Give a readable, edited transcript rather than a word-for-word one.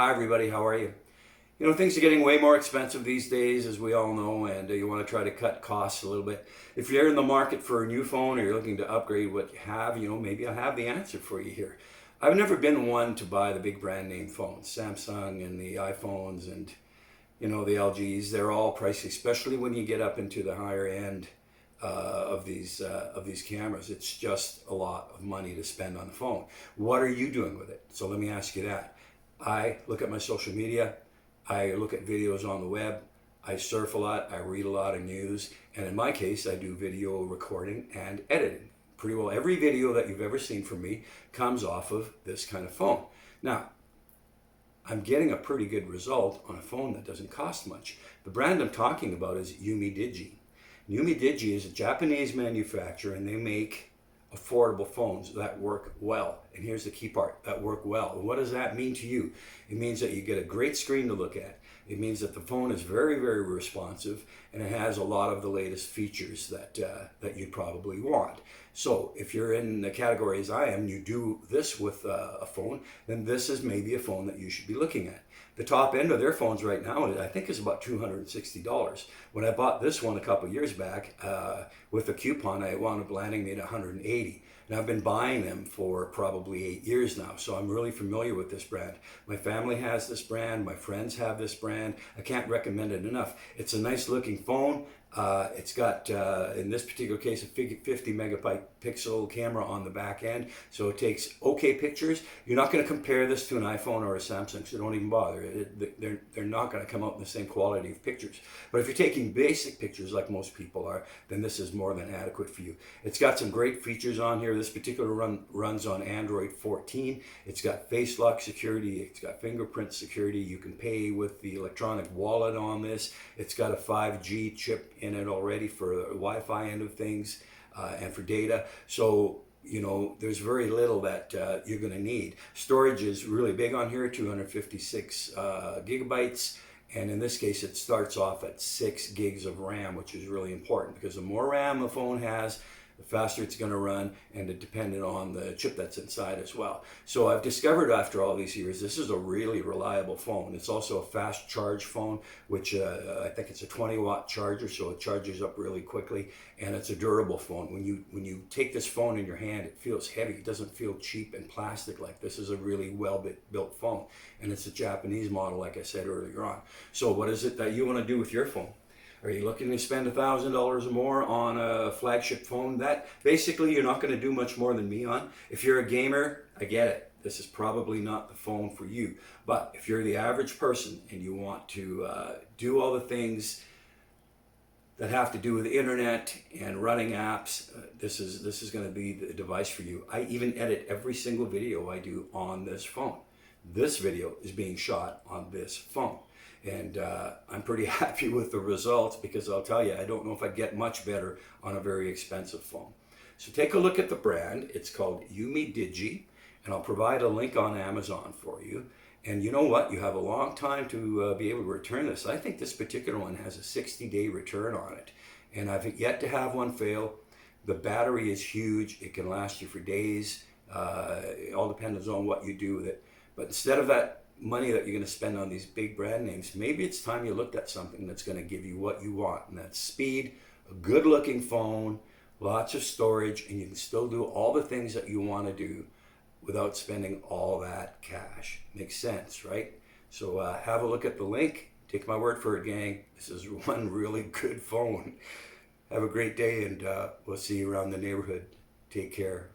Hi everybody, how are you? You know, things are getting way more expensive these days, as we all know, and you want to try to cut costs a little bit. If you're in the market for a new phone or you're looking to upgrade what you have, maybe I have the answer for you here. I've never been one to buy the big brand name phones, Samsung and the iPhones and, the LGs. They're all pricey, especially when you get up into the higher end of these cameras. It's just a lot of money to spend on the phone. What are you doing with it? So let me ask you that. I look at my social media, I look at videos on the web, I surf a lot, I read a lot of news, and in my case, I do video recording and editing. Pretty well every video that you've ever seen from me comes off of this kind of phone. Now, I'm getting a pretty good result on a phone that doesn't cost much. The brand I'm talking about is UMIDIGI. UMIDIGI is a Japanese manufacturer, and they make affordable phones that work well. And here's the key part, that work well. And what does that mean to you? It means that you get a great screen to look at. It means that the phone is very, very responsive, and it has a lot of the latest features that you'd probably want. So if you're in the category as I am, you do this with a phone, then this is maybe a phone that you should be looking at. The top end of their phones right now, I think, is about $260. When I bought this one a couple years back with a coupon, I wound up landing it at $180. And I've been buying them for probably 8 years now, so I'm really familiar with this brand. My family has this brand, my friends have this brand. I can't recommend it enough. It's a nice looking phone. It's got, in this particular case, a 50 megapixel camera on the back end, so it takes okay pictures. You're not going to compare this to an iPhone or a Samsung, so don't even bother. They're not going to come out in the same quality of pictures. But if you're taking basic pictures like most people are, then this is more than adequate for you. It's got some great features on here. This particular runs on Android 14. It's got face lock security. It's got fingerprint security. You can pay with the electronic wallet on this. It's got a 5G chip in it already for the Wi-Fi end of things and for data. So, there's very little that you're going to need. Storage is really big on here, 256 gigabytes. And in this case, it starts off at 6 gigs of RAM, which is really important because the more RAM a phone has, the faster it's going to run, and it dependent on the chip that's inside as well. So I've discovered after all these years, this is a really reliable phone. It's also a fast charge phone, which I think it's a 20-watt charger, so it charges up really quickly, and it's a durable phone. When you take this phone in your hand, it feels heavy. It doesn't feel cheap and plastic like this. Is a really well-built phone, and it's a Japanese model, like I said earlier on. So what is it that you want to do with your phone? Are you looking to spend $1,000 or more on a flagship phone? That basically you're not going to do much more than me on. If you're a gamer, I get it. This is probably not the phone for you. But if you're the average person and you want to do all the things that have to do with the internet and running apps, this is going to be the device for you. I even edit every single video I do on this phone. This video is being shot on this phone. And I'm pretty happy with the results because I'll tell you, I don't know if I'd get much better on a very expensive phone. So take a look at the brand. It's called UMIDIGI, and I'll provide a link on Amazon for you. And you know what? You have a long time to be able to return this. I think this particular one has a 60-day return on it, and I've yet to have one fail. The battery is huge. It can last you for days. It all depends on what you do with it. But instead of that money that you're going to spend on these big brand names, maybe it's time you looked at something that's going to give you what you want, and that's speed, a good looking phone, lots of storage, and you can still do all the things that you want to do without spending all that cash. Makes sense, right? So have a look at the link. Take my word for it, gang. This is one really good phone. Have a great day, and we'll see you around the neighborhood. Take care.